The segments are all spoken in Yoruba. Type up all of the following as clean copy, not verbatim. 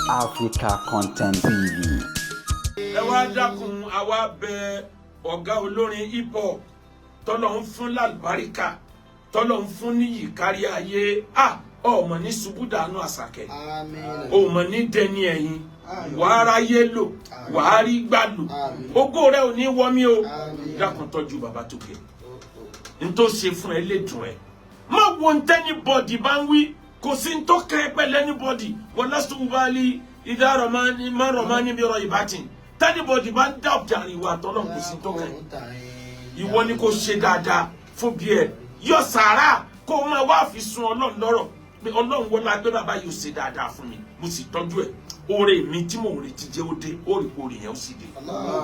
Africa Content TV. Ẹ wá dákun àwa bẹ̀ ọ̀gá olórin hip hop tọ́lọ̀ ń fún lálùbáríkà tọ́lọ̀ ń fún níyì kárí ayé ọmọ ní ṣubúdànù Àṣàkẹ́ ọmọ ní dẹni ẹ̀yìn wàá ráyé lò wàá rí gbà lò ògo rẹ ò ní wọmí o dákun tọ́jú bàbá tókè n tó ṣe fún ẹ lè dùn ẹ má wo n tẹ́nibọ́dì bá ń wí kò sí n tó kẹ́ ẹ pẹ́lẹ́ níbọ́dì wọ́n lásìkò bá lè ìdá rọ̀mánì má rọ̀mánì bí ọ̀rọ̀ ìbátìn tẹ́nibọ́dì bá ń dá ọ̀dàrin ìwà àtọ́lọ́ kò sí n tó kẹ́ ìwọ ni kò ṣe dáadáa fún bí ẹ yọ sàárà kó o máa wá fi sun Ọlọ́run lọ́rọ̀ pé Ọlọ́run wọlé agbé bàbá yóò ṣe dáadáa fún mi mo sì tọ́jú ẹ̀ oore mi tí mò ń retí jẹ́ ó dé oore yẹn ó sì dé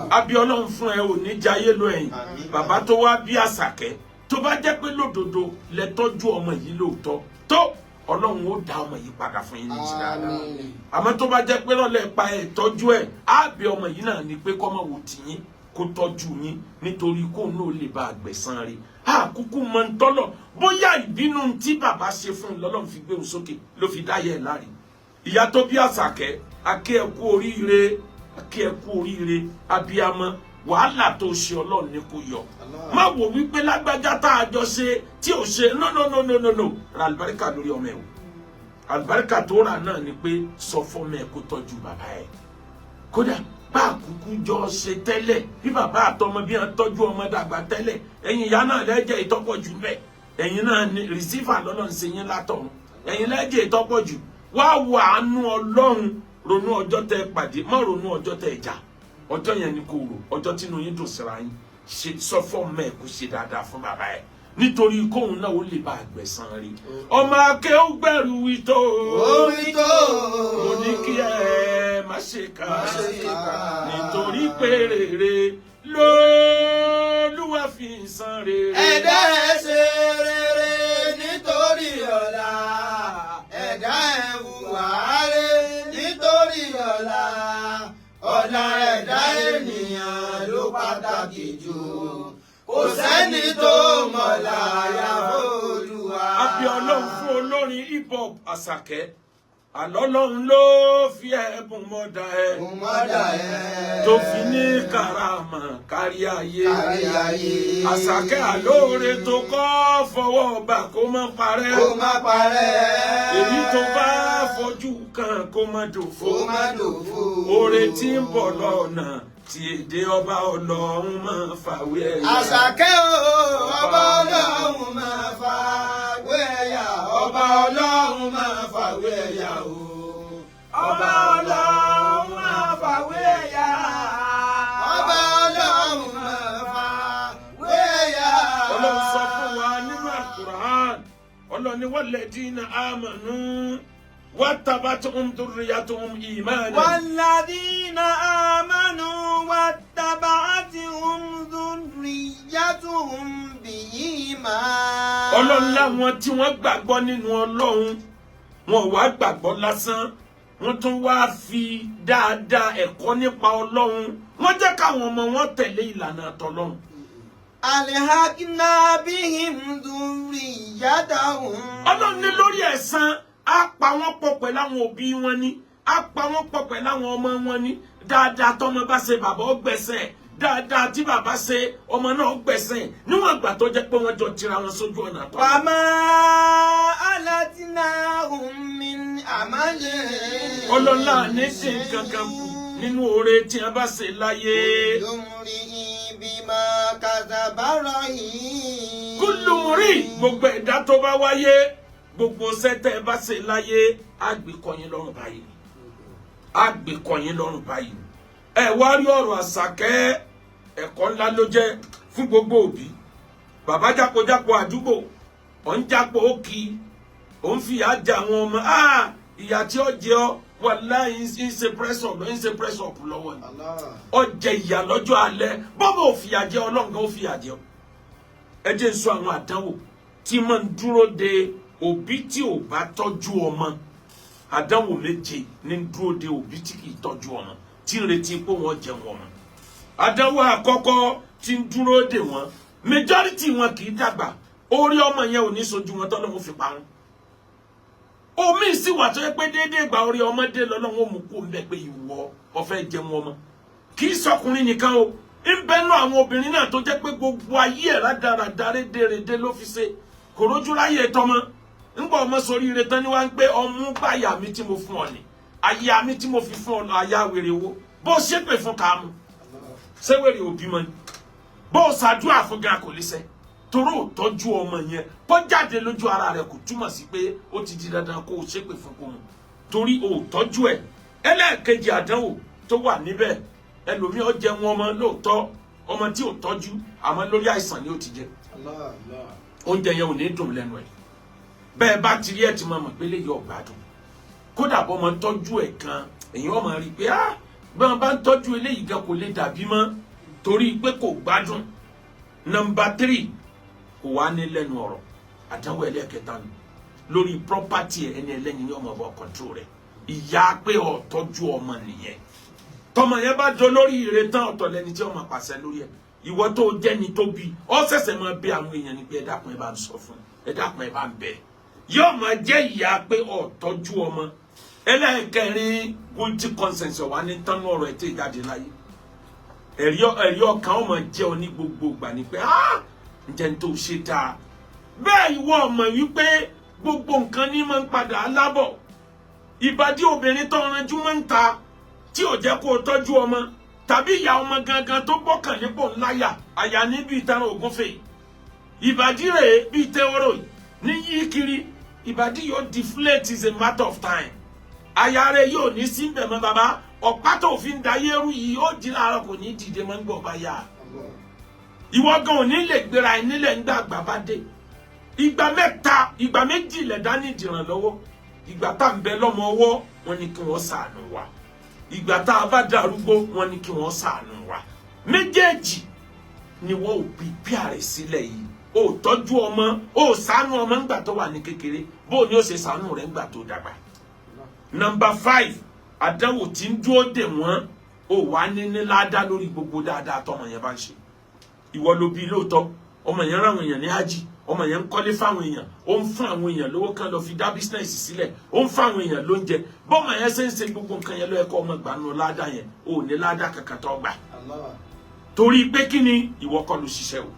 àbí Ọlọ́run fún ẹ ò ní jayé lọ ẹ̀yìn bàbá tó wá bí Àṣàkẹ́ tó bá jẹ́ pé lódodo lẹ tọ́jú ọmọ yìí lóòótọ́ tó Ọlọ́run ó dá ọmọ yìí padà fún yín ní ti dáadáa àmọ́ tó bá jẹ́ pé lọ́lẹ̀ pa ẹ̀ tọ́jú ẹ̀ á bí ọmọ yìí náà ni pé kọ́mọ wò tìyín kó tọ́jú yín nítorí kó náà lè bá àgbẹ̀san rí kúkú mọ ń tọ́lọ̀ bóyá ìbínú tí bàbá ṣe fún un lọ́lọ́run fi gbé òun sókè ló fi dáyẹ̀ ẹ̀ láre ìyá tó bí Àṣàkẹ́ akẹ́ ẹ kú oríire akẹ́ ẹ kú oríire abiyamọ wàhálà tó ṣe Ọlọ́run ní kó yọ má wò wípé lágbájá tá a jọ ṣe tí ò ṣe no ra àlùbáríkà lórí ọmọ ẹ o àlùbáríkà tó rà náà ni pé sọ fọmọ ẹ kó tọ́jú bàbá ẹ kódà bá àkúkú jọ ṣe tẹ́lẹ̀ bí bàbá àtọmọ bí wọn tọ́jú ọmọ dàgbà tẹ́lẹ̀ ẹ̀yin ìyá náà lẹ́jẹ̀ ìtọ́pọ̀ jù bẹ́ẹ̀ ẹ̀yin náà ní rìsífà lọ́nà ṣe yín látọ̀run ẹ̀yin lẹ́jẹ̀ ìtọ́pọ̀ jù wá wo àánú Ọlọ́run ronú ọjọ́ tẹ pàdé má ronú ọjọ́ tẹ jà ọjọ́ yẹn ni kò rò ọjọ́ tínú yín dùn síra yín ṣe sọ fún mẹ kó ṣe dáadáa fún bàbá ẹ nítorí kóun náà ó lè bá àgbẹ̀san rí ọmọ akéwù gbẹrù wító mo ní kí ẹ má ṣe kà nítorí pé rere lÓlúwa fi ń san rere. ẹ̀dá ẹ̀ ṣe rere nítorí ọ̀la ẹ̀dá ẹ̀ hùwà rere nítorí ọ̀la ọ̀la ẹ̀dá ènìyàn ló pàtàkì jù kò sẹ́ni tó mọ̀lá àyàfó Olúwa. àbí Ọlọ́run fún olórin hip hop Àṣàkẹ́ àlọ́lọ́run ló fi ẹ̀bùn mọ́dà ẹ̀ tó fi ní karama kárí ayé Àṣàkẹ́ àlóore tó kọ́ fọwọ́ bà kó má parẹ́ èyí tó bá fojú kan kó má dòfo oore tí ń bọ̀ lọ́nà tí èdè ọba Ọlọ́run máa fàwé ẹ̀yà. Àṣàkẹ́ o ọba Ọlọ́run máa fàwé ẹ̀yà ọba Ọlọ́run máa fàwé ẹ̀yà o ọba Ọlọ́run máa fàwé ẹ̀yà ọba Ọlọ́run máa fàwé ẹ̀yà. Ọlọ́run sọ fún wa nínú Al-Qur'an Ọlọ́run ní walladina amanu wattaba'atuhum dhurriyyatuhum imanan. walladina amanu wattaba'atuhum dhurriyyatuhum bi-iman. Ọlọ́run láwọn tí wọ́n gbàgbọ́ nínú Ọlọ́run wọn wá gbàgbọ́ lásán wọ́n tún wá fi dáadáa ẹ̀kọ́ nípa Ọlọ́run wọ́n jẹ́ káwọn ọmọ wọn tẹ̀lé ìlànà tọlọ́run. alhaqna bihim dhurriyyatahum. Ọlọ́run ní lórí ẹ̀san á pa wọ́n pọ̀ pẹ̀lú àwọn òbí wọn ni á pa wọ́n pọ̀ pẹ̀lú àwọn ọmọ wọn ni dáadáa tọ́mọ bá ṣe bàbá ó gbẹ̀sẹ̀ dáadáa tí bàbá ṣe ọmọ náà ó gbẹ̀sẹ̀ níwọ̀n ìgbà tó jẹ́ pé wọ́n jọ tira wọn sójú ọ̀nà tó. wàmà alatnahum min amalin. Ọlọ́lá ní sí kankan kù nínú oore tí a bá ṣe láyé. yumri'in bima kasaba rahin. kullu mri gbogbo ẹ̀dá tó bá wáyé gbogbo sẹ́tẹ̀ bá ṣe láyé àgbékọ̀yìn lọ́rùn báyìí àgbékọ̀yìn lọ́rùn báyìí ẹ wá rí ọ̀rọ̀ Àṣàkẹ́ ẹ̀kọ́ ńlá ló jẹ́ fún gbogbo òbí bàbá jápojápo àdúgbò ọ̀ ń jápo òkì ò ń fìyà jẹ àwọn ọmọ ìyà tí ó jẹ ọ wàláhì ń ṣe press up lọ́wọ́ ni ọ jẹ ìyà lọ́jọ́ alẹ́ bọ́bọ̀ ò fìyà jẹ Ọlọ́run ó fìyà jẹ ọ ẹ jẹ́ ń sọ àwọn àdánwò tí máa ń dúró de òbí tí ò bá tọ́jú ọmọ àdánwò méje ní dúró de òbí tí kì í tọ́jú ọmọ tí ń retí pé wọ́n jẹun ọmọ àdánwò àkọ́kọ́ tí ń dúró de wọn majority wọn kì í dàgbà orí ọmọ yẹn ò ní sojú wọn tọ́lọ́run fi pa wọn omi sì wà tó yẹ pé déédéé ìgbà orí ọmọdé lọ́lọ́run ó mú kó ń bẹ pé ìwọ ó fẹ́ jẹun ọmọ kì í sọkùnrin nìkan o ń bẹnu àwọn obìnrin náà tó jẹ́ pé gbogbo ayé ẹ̀ rádaràdà rédèrèdè ló fi ṣe kò rójú ráyè tọmọ ńgbà ọmọ sórí ire tán ni wá ń pé ọmú báyà mi tí mo fún ọ ni àyà mi tí mo fi fún ọ àyà wèrè wo bó ṣépè fún kàámu ṣé wèrè òbí mọ ni bó ṣàdúrà fún gan kò lè ṣe torí ò tọ́jú ọmọ yẹn bó jáde lójú ara rẹ̀ kò túmọ̀ sí pé ó ti di dandan kó o ṣépè fún kó mu torí ò tọ́jú ẹ̀ ẹlẹ́ẹ̀kejì àdánwò tó wà níbẹ̀ ẹlòmíì ó jẹun ọmọ lóòótọ́ ọmọ tí ò tọ́jú àmọ́ lórí àìsàn ni ó ti jẹ oúnjẹ yẹn ò ní dùn lẹ́nu ẹ̀ bẹ́ẹ̀ bá ti rí ẹ̀ tí mo mọ̀ pé lè yọ ọ̀gbádùn kódà bọ́ ọmọ tọ́jú ẹ̀ kan èyàn ọmọ rí pé bí wọ́n bá ń tọ́jú eléyìí gan kò lè dàbí mọ́ torí pé kò gbádùn. Nọ́mbà 3 kò wá ní lẹ́nu ọ̀rọ̀ àdánwò ẹlẹ́ẹ̀kẹta ni lórí property ẹni ẹlẹ́ni ní ọmọ ọba control rẹ̀ ìyá pé ó tọ́jú ọmọ nìyẹn tọmọ yẹn bá jọ lórí ire tán ọ̀tọ̀ lẹni tí ọmọ pàṣẹ lórí ẹ̀ ìwọ tó jẹ́ni tó bí ọ ṣẹ̀ṣẹ̀ máa bẹ àwọn èèyàn ní pé ẹ dákun ẹ bá ń sọ fún ẹ dákun ẹ bá ń bẹ yóò máa jẹ́ ìyá pé ó tọ́jú ọmọ ẹlẹ́ẹ̀kẹrin guilty conscience wà ní tánú ọ̀rọ̀ ẹ̀ tí ìjáde láyé ẹ̀rí ọkàn ọmọ jẹ́ ọ ní gbogbo ìgbà ní pé ǹjẹ́ n tó ṣe dáa bẹ́ẹ̀ ìwọ ọmọ wípé gbogbo nǹkan ní máa ń padà lábọ̀ ìbàdí obìnrin tó ranjú máa ń ta tí ò jẹ́ kó o tọ́jú ọmọ tàbí ìyá ọmọ gangan tó gbọ́kàn nípò ńláyà àyà níbi ìtàn ògúnfè ìbàdí rèé bíi tẹ́wọ́rọ̀ ní yí kiri ìbàdí yóò deflate is a matter of time àyà rẹ̀ yóò ní sí bẹ̀ mọ́ bàbá ọ̀pá tó fi ń da yẹ́rù yìí ó di láàárọ̀ kò ní dìde mọ́ ń gbọ̀ bá yà ìwọ gan ò ní lè gbéra ẹ̀ nílẹ̀ ńgbà àgbà bá dé ìgbà méjì lẹ̀ dání ìdìrànlọ́wọ́ ìgbà tá à ń bẹ lọ́mọ ọwọ́ wọn ni kí wọ́n ṣàánú wa ìgbà tá a bá darúgbó wọn ni kí wọ́n ṣàánú wa méjèèjì ni wọ́n ò bí ààrẹ sílẹ̀ yìí ó tọ́jú ọmọ ó ṣàánú ọmọ ńgbà tó wà ní kékeré bó ni ó ṣe ṣàánú rẹ̀ ńgbà tó dàgbà. Nọ́mbà 5 àdánwò tí ń dúró dè wọ́n ó wà ní ládá lórí gbogbo dáadáa tọmọ yẹn bá ń ṣe ìwọ ló bí lóòótọ́ ọmọ yẹn rán àwọn èèyàn ní ájì ọmọ yẹn ń kọ́lé fáwọn èèyàn ó ń fún àwọn èèyàn lówó kan lọ fi dá bísínẹ́sì sílẹ̀ ó ń fún àwọn èèyàn lóúnjẹ bọ́mọ yẹn ṣe ń ṣe gbogbo nǹkan yẹn ló yẹ kó ọmọ gbà nù ládá yẹn ò ní ládá kankan tó gbà torí pé kí ni ìwọ kọ́ ló ṣiṣẹ́ o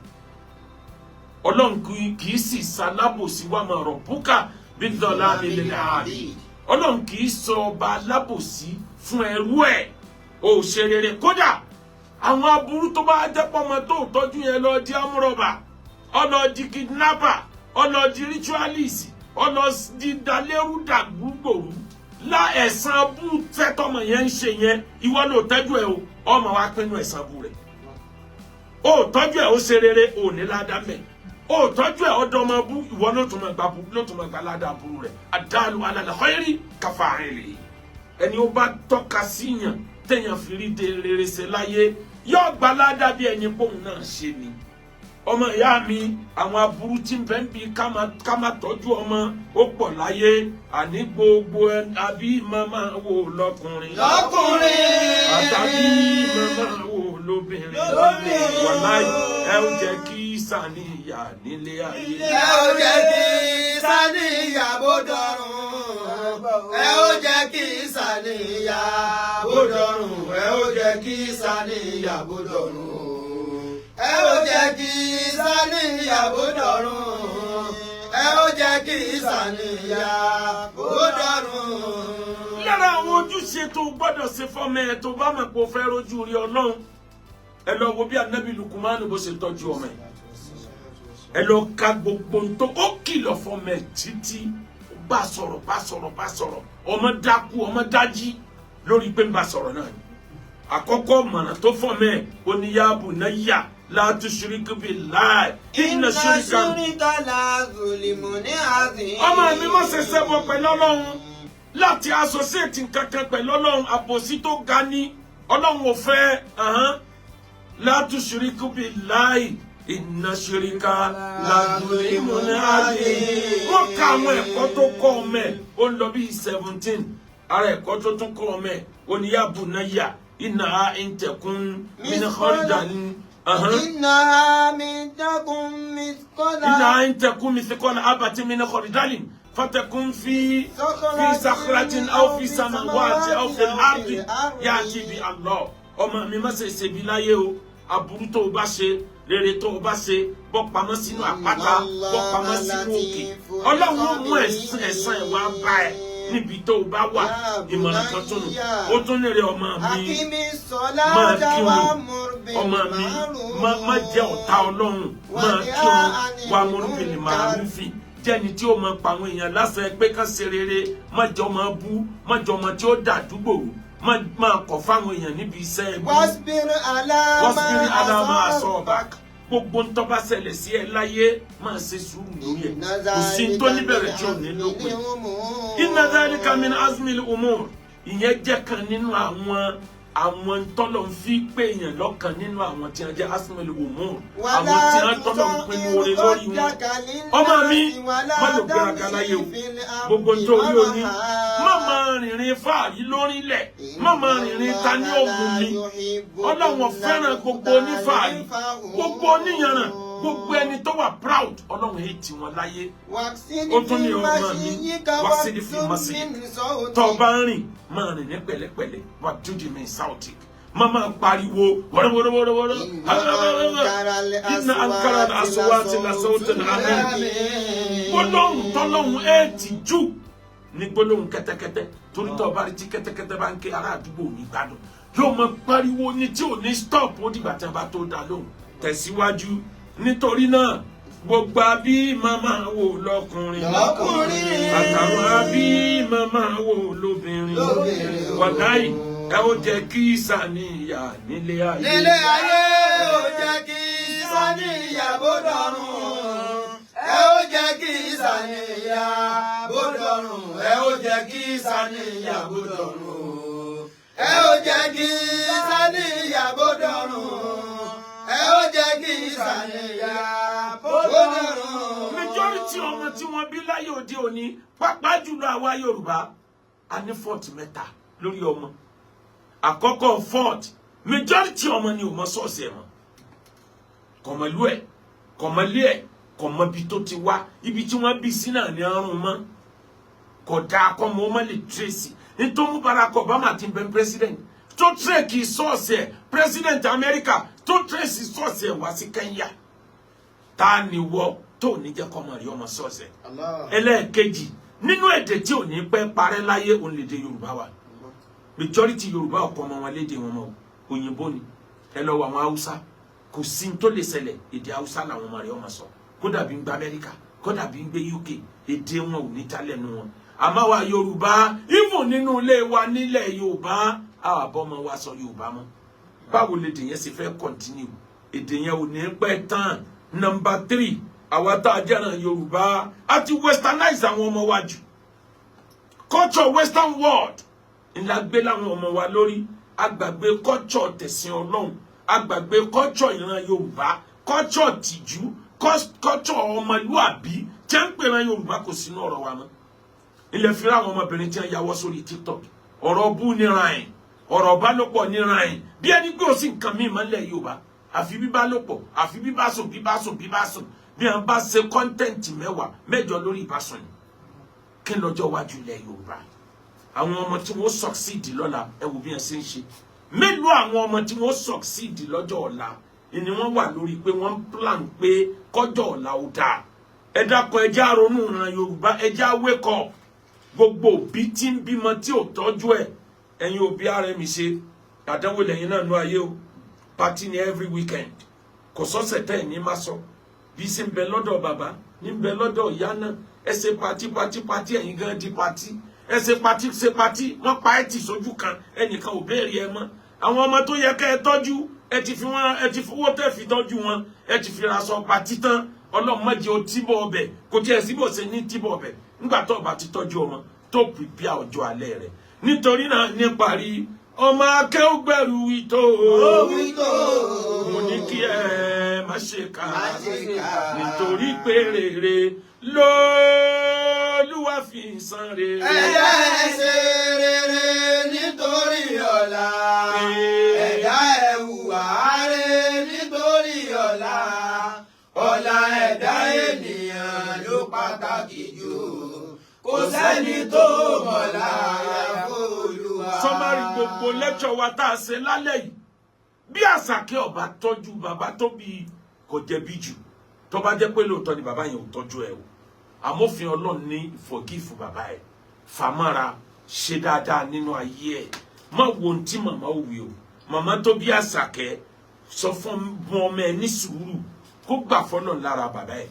ọlọ́run kì í sì ṣalábòsí wa máa rọ̀ búkà bí dọ́là mi lè dàbí ọlọ́run kì í sọ ọba alábòsí fún ẹrú ẹ̀ ò ṣe rere kódà àwọn aburú tó bá jẹ́ pọ́mọ tó tọ́jú yẹn lọ di amúrọ̀bà ọlọ́ọ̀dì kidnapper ọlọ́ọ̀dì ritualist ọlọ́ọ̀dì dalẹ́rú dàgbùgbòrú lá ẹ̀san abú tẹ́tọ́mọ yẹn ń ṣe yẹn ìwọ ló tẹ́jú ẹ̀ o ọmọ wa pinnu ẹ̀san abú rẹ̀ ó tọ́jú ẹ̀ ó ṣe rere ò ní ládàá mẹ́ ó tọ́jú ẹ̀ ọdọ ọmọ bú ìwọ ló tún máa gba ládàá burú rẹ̀ àdáàlú alẹ́ khairi kafa'ili ẹni ó bá tọ́ka síyàn téèyàn fi rí de rere ṣe láyé yóò gba ládàá bí ẹni pòun náà ṣe ni ọmọ ìyá mi àwọn aburú tí ń bẹ ń bi ká má tọ́jú ọmọ ó pọ̀ láyé àní gbogbo àbí màmá wo lọ́kùnrin àtàbí màmá wo lóbìnrin wàláì ẹ ó jẹ́ kí sàníyà nílé ayé. ẹ ó jẹ́ kí sàníyà bó dọ̀run ẹ ó jẹ́ kí sàníyà bó dọ̀run ẹ ó jẹ́ kí sàníyà bó dọ̀run ẹ ó jẹ́ kí sàníyà bó dọ̀run ẹ ó jẹ́ kí sàníyà bó dọ̀run. lára àwọn ojúṣe tó gbọ́dọ̀ ṣe fọ́mọ ẹ tó bá mọ̀ pé o fẹ́ rojú rí Ọlọ́run ẹ lọ wo bí Ànábì Lukumanu bó ṣe tọ́jú ọmọ ẹ lọ ka gbogbo tó ó kìlọ̀ fọ́mọ ẹ títí bá sọ̀rọ̀ ọmọ dákú ọmọ dájí lórí pé ń bá sọ̀rọ̀ náà ni àkọ́kọ́ mọ̀nà tó fọ́mọ ẹ oníyàbù náà yà la tushriku billahi inna shirka la zulmun azim. ọmọ mi má ṣe ṣẹbọ pẹ̀lú Ọlọ́run láti associate nǹkankan pẹ̀lú Ọlọ́run àbòsí tó ga ní Ọlọ́run ò fẹ́ la tushriku billahi inna shirka la zulmun azim. wọ́n ka àwọn ẹ̀kọ́ tó kọ́ ọmọ ẹ̀ ó ń lọ bí 17 ara ẹ̀kọ́ tó tún kọ́ ọmọ ẹ̀ oníyàbù náà yà innaha in takun min khardalin إنها من تكن مثقال إن تكون مثقال حبة من خردل فتكون في صخرة أو في سماوات أو في الأرض يأتي بالله ọmọ mi má ṣe ṣe bí láyé o aburú tó o bá ṣe rere tó o bá ṣe bọ́ pamọ́ sínú àpáta bọ́ pamọ́ sínú òkè Ọlọ́run ó mú ẹ̀san ẹ̀ wá bá ẹ níbi tó o bá wà ìmọ̀ràn kan tó nù ó tún lè rẹ ọmọ mi máa kírun ọmọ mi má jẹ́ ọ̀tá Ọlọ́run máa kírun wà mọ́rúbìnrin màrúfin jẹ́ni tí ó máa pa àwọn èèyàn láṣẹ pé ká ṣe rere má jẹ́ ọmọ bú má jẹ́ ọmọ tí ó dàdúgbò máa kọ̀ fáwọn èèyàn níbi iṣẹ́ ẹbí wasbir alama aṣọ ọba gbogbo ń tọ́ba ṣẹlẹ̀ sí ẹ láyé máa ṣe sùúrù lórí ẹ̀ kò sí tó níbẹ̀rẹ̀ tí ò ní lópin inna dhalika min azmil umur ìyẹn jẹ́ kan nínú àwọn tọ́lọ̀ ń fi pé èèyàn lọ́kàn nínú àwọn tí wọ́n jẹ́ azmil umur àwọn tí wọ́n tọ́lọ̀ ń pinnu oore lórí wọn ọmọ mi má lò gbéraga láyé o gbogbo nítorí òní má máa rìnrìn fáàrí lórílẹ̀ má máa rìnrìn ta ní òun mi Ọlọ́run fẹ́ràn gbogbo onífààrí gbogbo oníyànràn gbogbo ẹni tó wà proud Ọlọ́run èyí tí wọn láyé ó tún ní ọmọ mi wá sí ní fi mọ́ sí tó bá ń rìn máa rìn ní pẹ̀lẹ́pẹ̀lẹ́ wà dúdú mi sáùtì má máa pariwo wọ́rọ́wọ́rọ́wọ́rọ́ iná ankara asọ́wọ́tì lásọ́wọ́tì àmín gbólóhùn tọ́lọ́hùn ètì jù ní gbólóhùn kẹ́tẹ́kẹ́tẹ́ torí tó bá rí tí kẹ́tẹ́kẹ́tẹ́ bá ń ké ará àdúgbò ní gbádùn yóò máa pariwo ní tí ò ní stop ó dìgbà tí wọ́n bá tó dá lóhùn tẹ̀síwájú nítorí náà gbogbo àbí màmá wò lọ́kùnrin àtàwọn àbí màmá wò lóbìnrin wàláì ẹ ó jẹ́ kí sàníyà nílé ayé ó jẹ́ kí sàníyà bó dọ̀run ẹ ó jẹ́ kí sàníyà bó dọ̀run ẹ ó jẹ́ kí sàníyà bó dọ̀run ẹ ó jẹ́ kí sàníyà bó dọ̀run ẹ ó jẹ́ kí sàníyà bó dọ̀run. majority ọmọ tí wọ́n bí láyé òde òní pàápàá jùlọ àwa Yorùbá a ní fọ́ọ̀tì mẹ́ta lórí ọmọ àkọ́kọ́ fọ́ọ̀tì majority ọmọ ni ò mọ sọ́ọ̀sì ẹ̀ mọ́ kọ̀mọ̀lú ẹ̀ kọ̀mọ̀lé ẹ̀ kọ̀mọ̀bí tó ti wá ibi tí wọ́n bí sí náà ní ọrùn mọ́ kódà kọ́mọ ọmọ lè tírèsì nítorí Barack Obama ti bẹ president tó tírèkì sọ́ọ̀sì ẹ̀ president America tó tírèsì sọ́ọ̀sì ẹ̀ wá sí Kenya ta ni wọ́ tó ní jẹ́ kọ́mọ rí ọmọ sọ́ọ̀sì ẹ̀ ẹlẹ́ẹ̀kejì nínú èdè tí ò ní pẹ́ parẹ́ láyé òun lè dé Yorùbá wa majority Yorùbá ọ̀pọ̀ ọmọ wọn lédè wọn mọ́ òyìnbó ni ẹ lọ wọ àwọn Haúsá kò sí tó lè ṣẹlẹ̀ èdè Haúsá làwọn ọmọ rẹ̀ ọmọ sọ kódà bí ń gba Amẹ́ríkà kódà bí ń gbé UK èdè wọn ò ní tálẹ̀ nu wọn àmọ́ wa Yorùbá even nínú ilé wa nílẹ̀ Yorùbá àwọn àbọ̀mọ wa sọ Yorùbá mọ́ báwo lèdè yẹn ṣe fẹ́ continue èdè yẹn ò ní pẹ́ tán. Number 3 àwa tá a jẹ́ràn Yorùbá àti westernize àwọn ọmọ wa jù culture western world ńlá gbé láwọn ọmọ wa lórí agbàgbé culture tẹ̀sìn Ọlọ́run agbàgbé culture ìran Yorùbá culture tìjú culture ọmọlúàbí tí ń pè ran Yorùbá kò sínú ọ̀rọ̀ wa mọ́ ilẹ̀ fi ra àwọn ọmọbìnrin tí wọ́n yàwọ́ sórí TikTok ọ̀rọ̀ bú ní rain ọ̀rọ̀ bálòpọ̀ ní rain bí ẹni gbé òsì nǹkan míì mọ́lẹ̀ Yorùbá àfi bíbálòpọ̀ àfi bíbásùn bí wọ́n bá ṣe kọ́ńtẹ́ǹtì 10 lórí ìbásùn ni kí n lọ́jọ́ wájú ilẹ̀ Yorùbá àwọn ọmọ tí wọ́n succeed lọ́la ẹ wò bí wọ́n ṣe ń ṣe mélòó àwọn ọmọ tí wọ́n succeed lọ́jọ́ ọ̀la ni wọ́n wà lórí pé wọ́n plan pé kọjọ́ ọ̀la ó dáa ẹ dákun ẹ já ronú ìran Yorùbá ẹ já wake up gbogbo òbí tí ń bímọ tí ò tọ́jú ẹ̀ ẹ̀yin òbí ara mi ṣe àdánwò lẹ́yìn náà ló ayé o party ni every weekend kò sọ́sẹ̀ tẹ́ ẹ̀ ní má sọ bí sí ń bẹ lọ́dọ̀ bàbá ní ń bẹ lọ́dọ̀ ìyá náà ẹ ṣe pati ẹ̀yin gan di pati ẹ ṣe pati wọ́n pa ẹ̀ tì sójú kan ẹnìkan ò béèrè ẹ mọ́ àwọn ọmọ tó yẹ kẹ́ ẹ tọ́jú ẹ ti fi owó tẹ́ fi tọ́jú wọn ẹ ti fi ra sọ pati tán ọlọ́mọdé o tíbọ̀ ọbẹ̀ kò tiẹ̀ síbò ṣe ní tíbọ̀ ọbẹ̀ nígbà tó bá ti tọ́jú ọmọ tó pìpìà ọjọ́ alẹ́ rẹ̀ nítorí náà ní parí ọmọ akẹ́wùgbẹ̀rù ìtò mo ní kí ẹ má ṣe kà nítorí pé rere lÓlúwa fi san rere. ẹ̀dá ẹ̀ ṣe rere nítorí ọ̀la ẹ̀dá ẹ̀ hùwà rere nítorí ọ̀la ẹ̀dá ènìyàn ló pàtàkì jù ẹni tó mọ̀lá Olúwa. Sọmárì gbogbo lẹ́kṣọ̀ wa tá a ṣe lálẹ́ yìí bí Àṣàkẹ́ ọba tọ́jú bàbá tó bí kò jẹ̀bi jù tó bá jẹ́ pé lóòótọ́ ni bàbá yẹn ò tọ́jú ẹ̀ o àmófin Ọlọ́run ní forgive bàbá ẹ̀ fàmára ṣe dáadáa nínú ayé ẹ̀ má wo ohun tí màmá ò wí o màmá tó bí Àṣàkẹ́ sọ fún ọmọ ẹ̀ ní sùúrù kó gbà fọ́lọ́run lára bàbá ẹ̀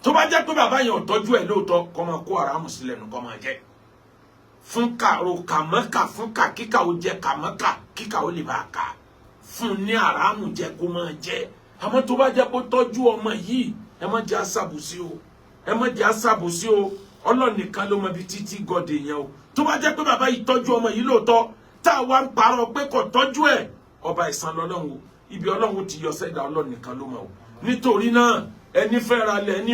tó bá jẹ́ pé bàbá yẹn ò tọ́jú ẹ̀ lóòótọ́ kó máa kó ara mù sílẹ̀ nù kó máa jẹ́ fún kàrò kàmọ́kà fún kà kíkà ó jẹ kàmọ́kà kíkà ó lè bá a kà fún ní àràmù jẹ kó máa jẹ àmọ́ tó bá jẹ́ kó tọ́jú ọmọ yìí ẹ má jẹ́ àṣàbùsí o ẹ má jẹ́ àṣàbùsí o Ọlọ́run nìkan ló mọ ibi títí gọdẹ yẹn o tó bá jẹ́ pé bàbá yìí tọ́jú ọmọ yìí lóòótọ́ tá a wá ń parọ́ pé kò tọ́jú ẹ̀ ọba ìsan lọ́lọ́run o ibi Ọlọ́run ti yọ sẹ́dá Ọlọ́run nìkan ló mọ̀ o nítorí náà ẹni fẹ́ ra lẹ̀ ẹni